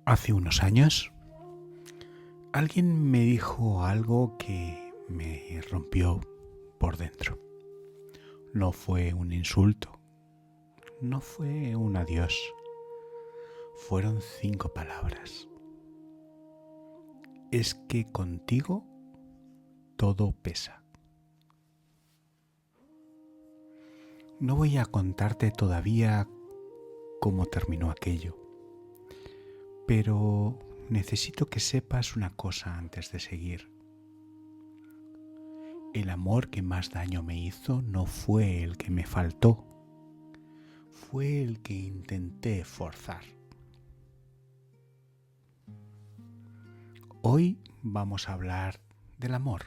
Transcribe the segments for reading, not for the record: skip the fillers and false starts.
Hace unos años, alguien me dijo algo que me rompió por dentro. No fue un insulto, no fue un adiós, fueron 5 palabras. Es que contigo todo pesa. No voy a contarte todavía cómo terminó aquello, pero necesito que sepas una cosa antes de seguir. El amor que más daño me hizo no fue el que me faltó, fue el que intenté forzar. Hoy vamos a hablar del amor,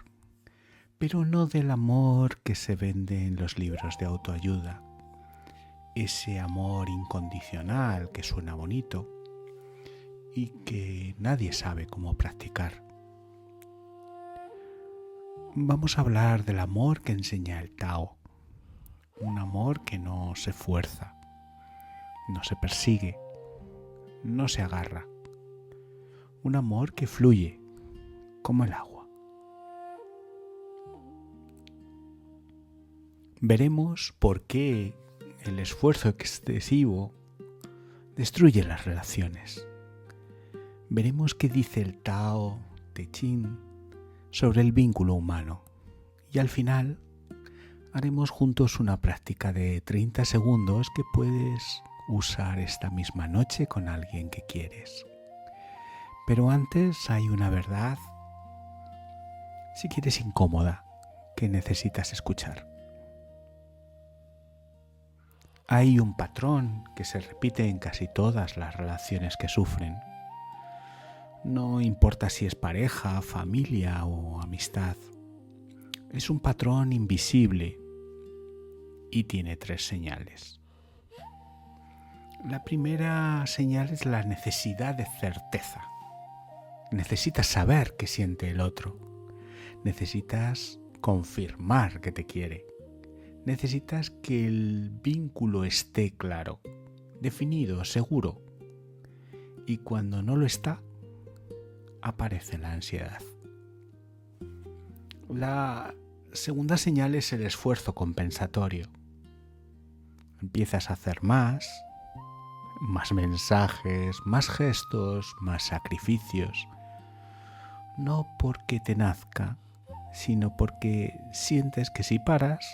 pero no del amor que se vende en los libros de autoayuda, ese amor incondicional que suena bonito y que nadie sabe cómo practicar. Vamos a hablar del amor que enseña el Tao, un amor que no se fuerza, no se persigue, no se agarra, un amor que fluye como el agua. Veremos por qué el esfuerzo excesivo destruye las relaciones. Veremos qué dice el Tao Te Ching sobre el vínculo humano y al final haremos juntos una práctica de 30 segundos que puedes usar esta misma noche con alguien que quieres. Pero antes hay una verdad, si quieres incómoda, que necesitas escuchar. Hay un patrón que se repite en casi todas las relaciones que sufren. No importa si es pareja, familia o amistad. Es un patrón invisible y tiene 3 señales. La primera señal es la necesidad de certeza. Necesitas saber qué siente el otro. Necesitas confirmar que te quiere. Necesitas que el vínculo esté claro, definido, seguro. Y cuando no lo está, aparece la ansiedad. La segunda señal es el esfuerzo compensatorio. Empiezas a hacer más mensajes, más gestos, más sacrificios. No porque te nazca, sino porque sientes que si paras,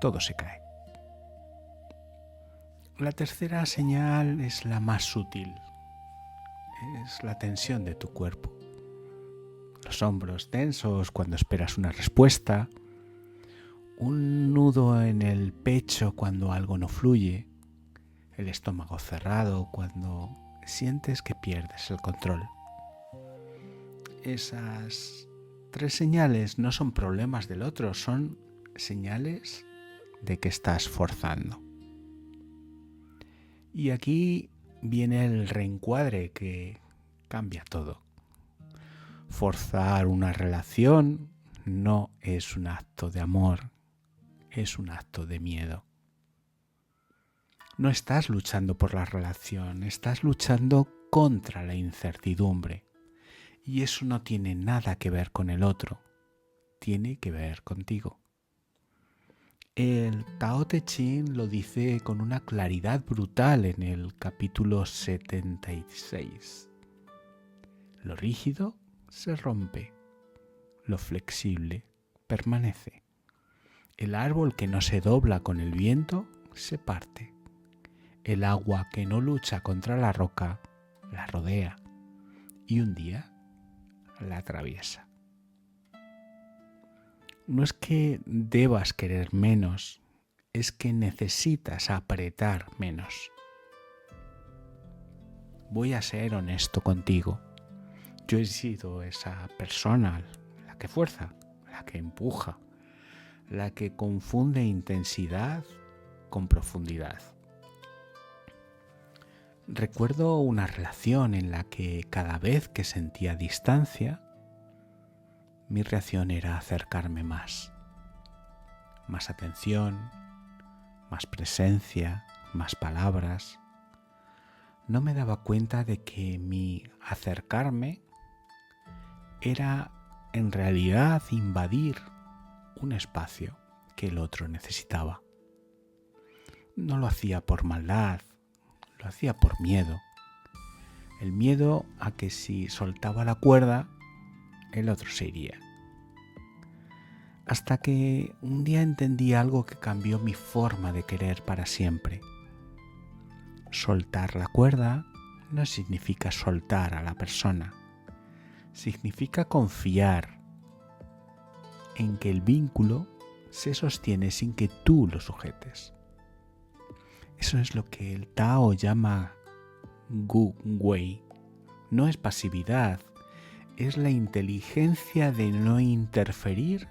todo se cae. La tercera señal es la más sutil. Es la tensión de tu cuerpo. Los hombros tensos cuando esperas una respuesta, un nudo en el pecho cuando algo no fluye, el estómago cerrado cuando sientes que pierdes el control. Esas 3 señales no son problemas del otro, son señales de que estás forzando. Y aquí viene el reencuadre que cambia todo. Forzar una relación no es un acto de amor, es un acto de miedo. No estás luchando por la relación, estás luchando contra la incertidumbre. Y eso no tiene nada que ver con el otro, tiene que ver contigo. El Tao Te Ching lo dice con una claridad brutal en el capítulo 76. Lo rígido se rompe, lo flexible permanece. El árbol que no se dobla con el viento se parte. El agua que no lucha contra la roca la rodea y un día la atraviesa. No es que debas querer menos, es que necesitas apretar menos. Voy a ser honesto contigo. Yo he sido esa persona, la que fuerza, la que empuja, la que confunde intensidad con profundidad. Recuerdo una relación en la que cada vez que sentía distancia, mi reacción era acercarme más. Más atención, más presencia, más palabras. no me daba cuenta de que mi acercarme era en realidad invadir un espacio que el otro necesitaba. No lo hacía por maldad, lo hacía por miedo. El miedo a que si soltaba la cuerda, el otro se iría. Hasta que un día entendí algo que cambió mi forma de querer para siempre. Soltar la cuerda no significa soltar a la persona. Significa confiar en que el vínculo se sostiene sin que tú lo sujetes. Eso es lo que el Tao llama Gu Wei. No es pasividad, es la inteligencia de no interferir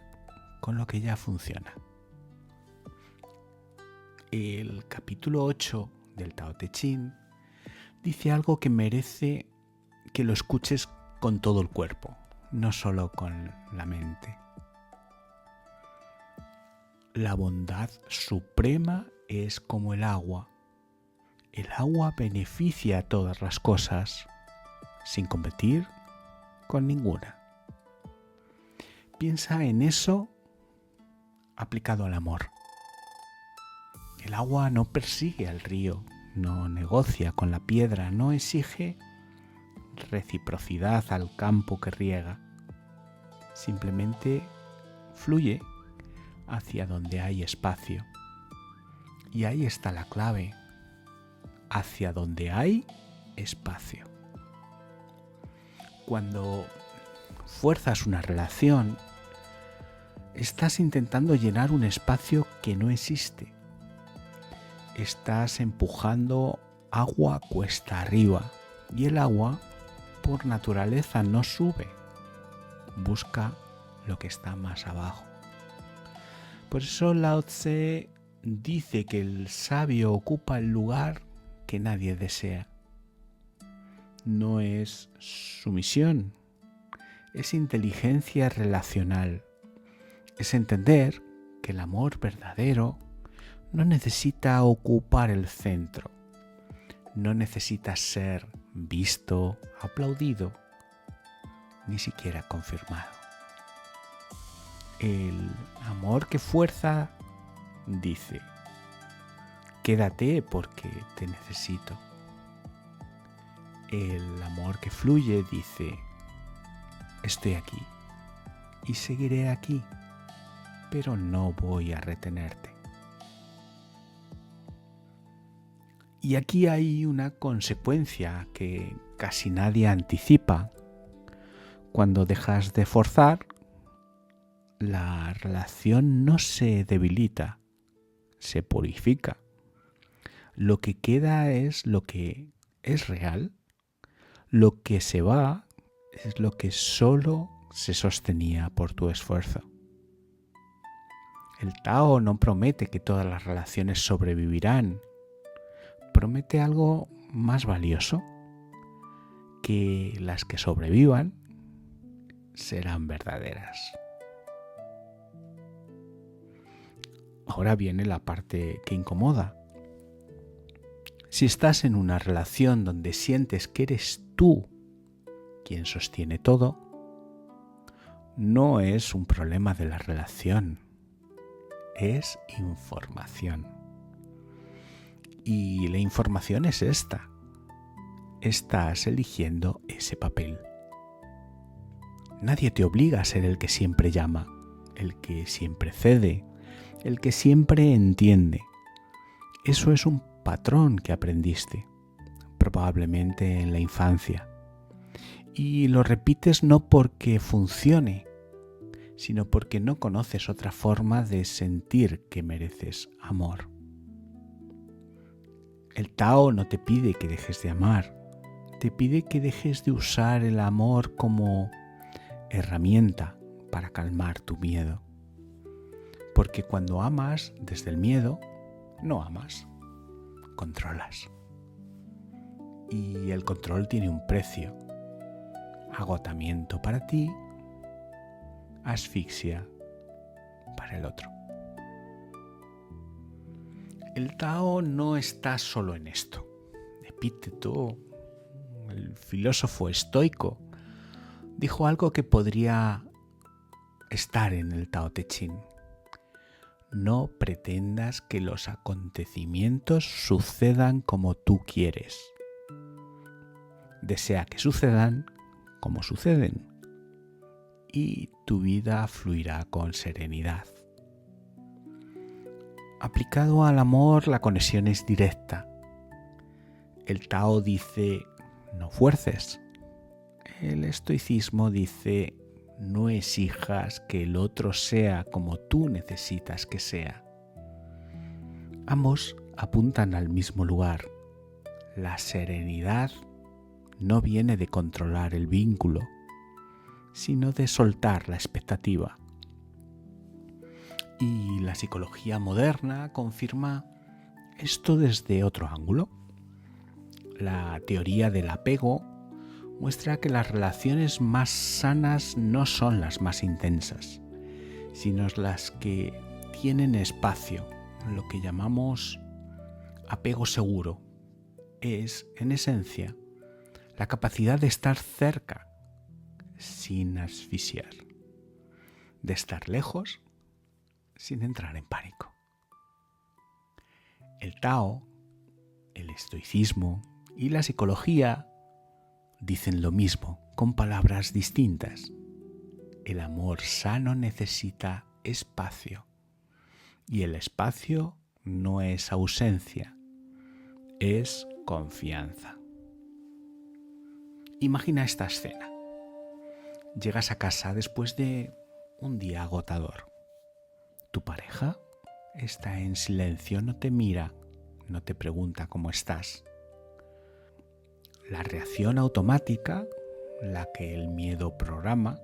con lo que ya funciona. El capítulo 8 del Tao Te Ching dice algo que merece que lo escuches con todo el cuerpo, no solo con la mente. La bondad suprema es como el agua. El agua beneficia a todas las cosas, sin competir con ninguna. Piensa en eso aplicado al amor. El agua no persigue al río, no negocia con la piedra, no exige reciprocidad al campo que riega. Simplemente fluye hacia donde hay espacio. Y ahí está la clave. Hacia donde hay espacio. Cuando fuerzas una relación, estás intentando llenar un espacio que no existe. Estás empujando agua cuesta arriba y el agua, por naturaleza, no sube. Busca lo que está más abajo. Por eso Lao Tse dice que el sabio ocupa el lugar que nadie desea. No es sumisión, es inteligencia relacional. Es entender que el amor verdadero no necesita ocupar el centro, no necesita ser visto, aplaudido, ni siquiera confirmado. El amor que fuerza dice: quédate porque te necesito. El amor que fluye dice: estoy aquí y seguiré aquí, pero no voy a retenerte. Y aquí hay una consecuencia que casi nadie anticipa. Cuando dejas de forzar, la relación no se debilita, se purifica. Lo que queda es lo que es real. Lo que se va es lo que solo se sostenía por tu esfuerzo. El Tao no promete que todas las relaciones sobrevivirán. Promete algo más valioso, que las que sobrevivan serán verdaderas. Ahora viene la parte que incomoda. Si estás en una relación donde sientes que eres tú quien sostiene todo, no es un problema de la relación, es información. Y la información es esta. Estás eligiendo ese papel. Nadie te obliga a ser el que siempre llama, el que siempre cede, el que siempre entiende. Eso es un patrón que aprendiste, probablemente en la infancia. Y lo repites no porque funcione, sino porque no conoces otra forma de sentir que mereces amor. El Tao no te pide que dejes de amar, te pide que dejes de usar el amor como herramienta para calmar tu miedo. Porque cuando amas desde el miedo, no amas, controlas. Y el control tiene un precio: agotamiento para ti, asfixia para el otro. El Tao no está solo en esto, de Epíteto, el filósofo estoico, dijo algo que podría estar en el Tao Te Ching. No pretendas que los acontecimientos sucedan como tú quieres. Desea que sucedan como suceden y tu vida fluirá con serenidad. Aplicado al amor, la conexión es directa. El Tao dice, no fuerces. El estoicismo dice, no exijas que el otro sea como tú necesitas que sea. Ambos apuntan al mismo lugar. La serenidad no viene de controlar el vínculo, sino de soltar la expectativa. Y la psicología moderna confirma esto desde otro ángulo. La teoría del apego muestra que las relaciones más sanas no son las más intensas, sino las que tienen espacio, lo que llamamos apego seguro. Es, en esencia, la capacidad de estar cerca sin asfixiar, de estar lejos sin entrar en pánico. El Tao, el estoicismo y la psicología dicen lo mismo con palabras distintas. El amor sano necesita espacio y el espacio no es ausencia, es confianza. Imagina esta escena. Llegas a casa después de un día agotador. Tu pareja está en silencio, no te mira, no te pregunta cómo estás. La reacción automática, la que el miedo programa,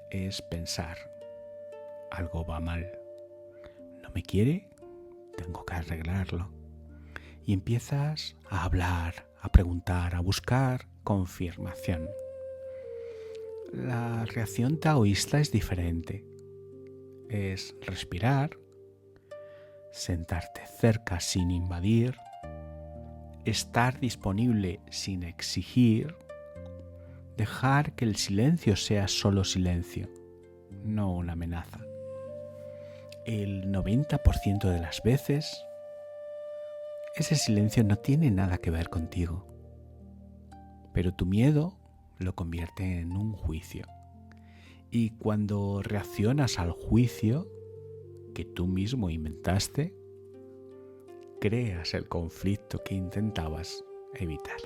es pensar, algo va mal. ¿No me quiere? Tengo que arreglarlo. Y empiezas a hablar, a preguntar, a buscar confirmación. La reacción taoísta es diferente. Es respirar, sentarte cerca sin invadir, estar disponible sin exigir, dejar que el silencio sea solo silencio, no una amenaza. El 90% de las veces, ese silencio no tiene nada que ver contigo, pero tu miedo lo convierte en un juicio. Y cuando reaccionas al juicio que tú mismo inventaste, creas el conflicto que intentabas evitar.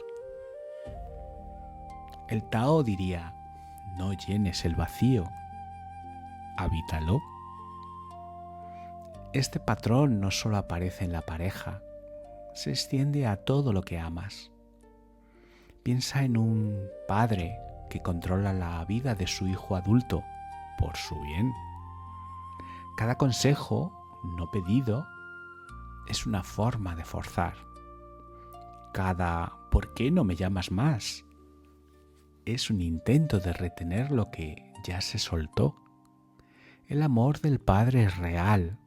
El Tao diría, no llenes el vacío, habítalo. Este patrón no solo aparece en la pareja, se extiende a todo lo que amas. Piensa en un padre que controla la vida de su hijo adulto por su bien. Cada consejo no pedido es una forma de forzar. Cada ¿por qué no me llamas más? Es un intento de retener lo que ya se soltó. El amor del padre es real,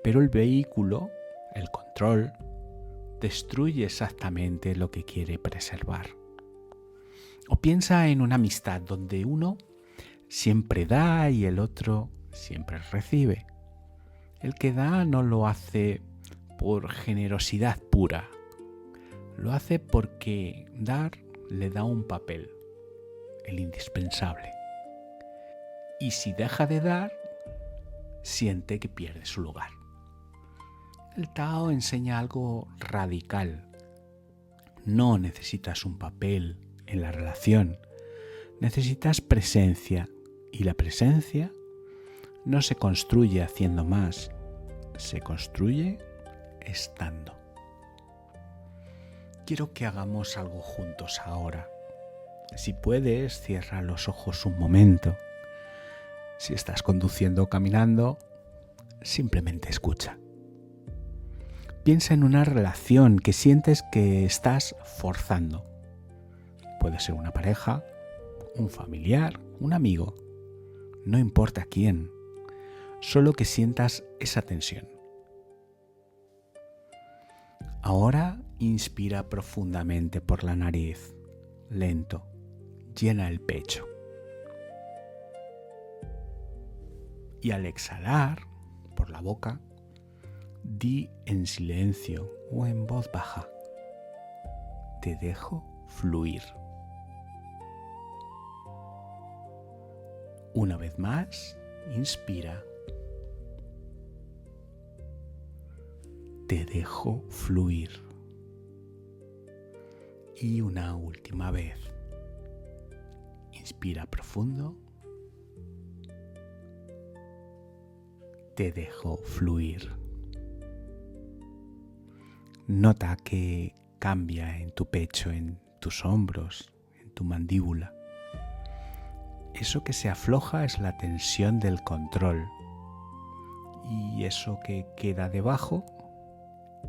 pero el vehículo, el control, destruye exactamente lo que quiere preservar. O piensa en una amistad donde uno siempre da y el otro siempre recibe. El que da no lo hace por generosidad pura, lo hace porque dar le da un papel, el indispensable. Y si deja de dar, siente que pierde su lugar. El Tao enseña algo radical. No necesitas un papel en la relación, necesitas presencia, y la presencia no se construye haciendo más, se construye estando. Quiero que hagamos algo juntos ahora. Si puedes, cierra los ojos un momento. Si estás conduciendo o caminando, simplemente escucha. Piensa en una relación que sientes que estás forzando. Puede ser una pareja, un familiar, un amigo. No importa quién, solo que sientas esa tensión. Ahora Inspira profundamente por la nariz, lento, llena el pecho. Y al exhalar por la boca, di en silencio o en voz baja: te dejo fluir. Una vez más, inspira. Te dejo fluir. Y una última vez. Inspira profundo. Te dejo fluir. Nota que cambia en tu pecho, en tus hombros, en tu mandíbula. Eso que se afloja es la tensión del control. Y eso que queda debajo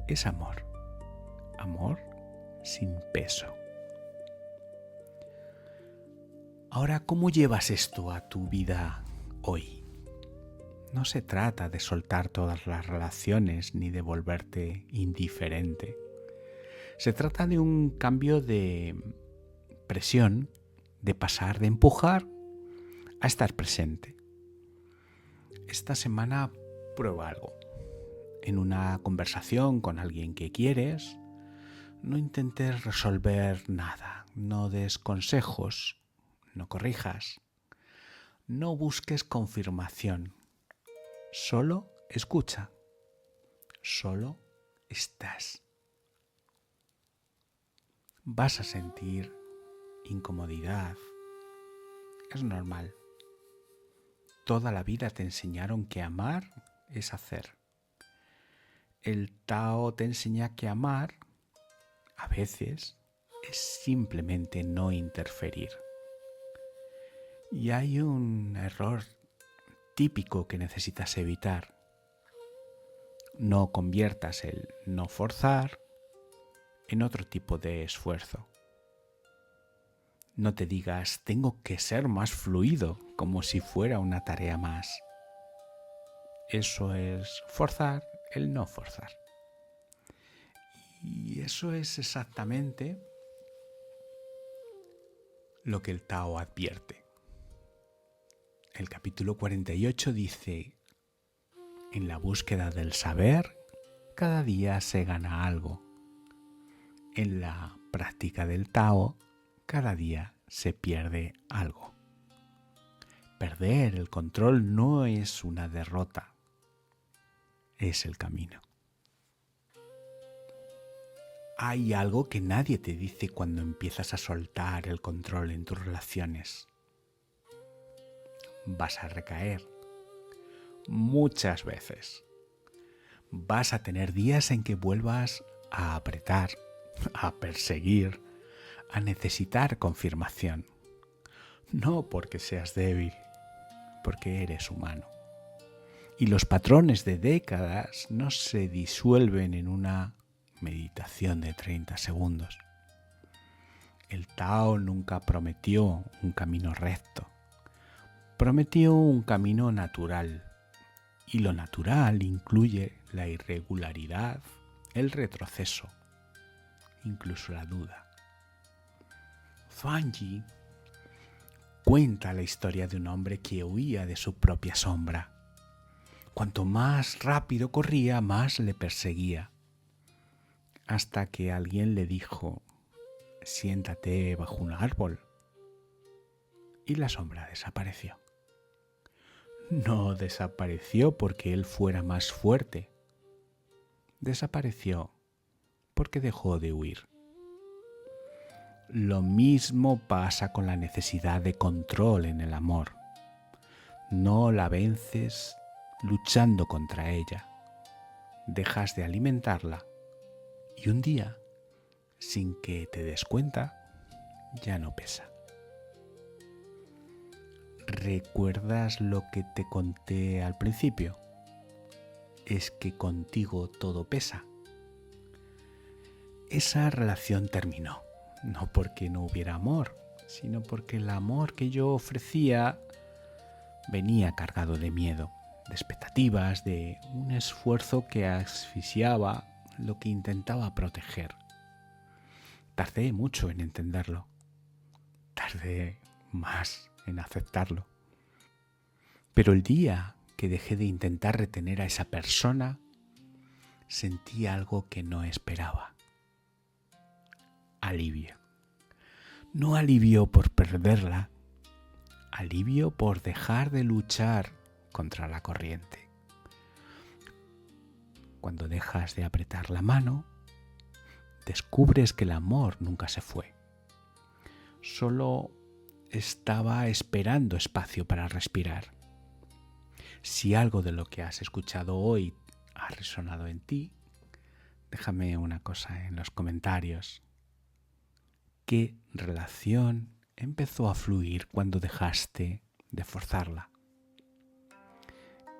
es amor. Amor sin peso. Ahora, ¿cómo llevas esto a tu vida hoy? No se trata de soltar todas las relaciones ni de volverte indiferente. Se trata de un cambio de presión, de pasar de empujar a estar presente. Esta semana prueba algo. En una conversación con alguien que quieres, no intentes resolver nada, no des consejos, no corrijas, no busques confirmación. Solo escucha, solo estás. Vas a sentir incomodidad, es normal. Toda la vida te enseñaron que amar es hacer. El Tao te enseña que amar, a veces, es simplemente no interferir. Y hay un error típico que necesitas evitar. No conviertas el no forzar en otro tipo de esfuerzo. No te digas, tengo que ser más fluido, como si fuera una tarea más. Eso es forzar el no forzar. Y eso es exactamente lo que el Tao advierte. El capítulo 48 dice: en la búsqueda del saber, cada día se gana algo. En la práctica del Tao, cada día se pierde algo. Perder el control no es una derrota, es el camino. Hay algo que nadie te dice cuando empiezas a soltar el control en tus relaciones. Vas a recaer muchas veces. Vas a tener días en que vuelvas a apretar, a perseguir, a necesitar confirmación. No porque seas débil, porque eres humano. Y los patrones de décadas no se disuelven en una meditación de 30 segundos. El Tao nunca prometió un camino recto. Prometió un camino natural. Y lo natural incluye la irregularidad, el retroceso, incluso la duda. Zhuangzi cuenta la historia de un hombre que huía de su propia sombra. Cuanto más rápido corría, más le perseguía. Hasta que alguien le dijo: siéntate bajo un árbol. Y la sombra desapareció. No desapareció porque él fuera más fuerte. Desapareció porque dejó de huir. Lo mismo pasa con la necesidad de control en el amor. No la vences luchando contra ella. Dejas de alimentarla y un día, sin que te des cuenta, ya no pesa. ¿Recuerdas lo que te conté al principio? Es que contigo todo pesa. Esa relación terminó, no porque no hubiera amor, sino porque el amor que yo ofrecía venía cargado de miedo, de expectativas, de un esfuerzo que asfixiaba lo que intentaba proteger. Tardé mucho en entenderlo. Tardé más en aceptarlo. Pero el día que dejé de intentar retener a esa persona, sentí algo que no esperaba. Alivio. No alivio por perderla, alivio por dejar de luchar contra la corriente. Cuando dejas de apretar la mano, descubres que el amor nunca se fue. Solo estaba esperando espacio para respirar. Si algo de lo que has escuchado hoy ha resonado en ti, déjame una cosa en los comentarios. ¿Qué relación empezó a fluir cuando dejaste de forzarla?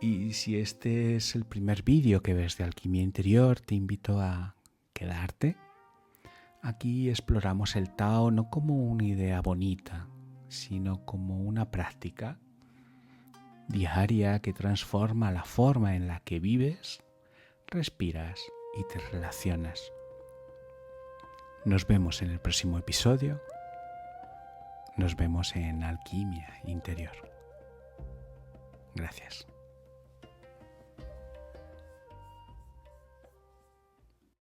Y si este es el primer vídeo que ves de Alquimia Interior, te invito a quedarte. Aquí exploramos el Tao no como una idea bonita, sino como una práctica diaria que transforma la forma en la que vives, respiras y te relacionas. Nos vemos en el próximo episodio. Nos vemos en Alquimia Interior. Gracias.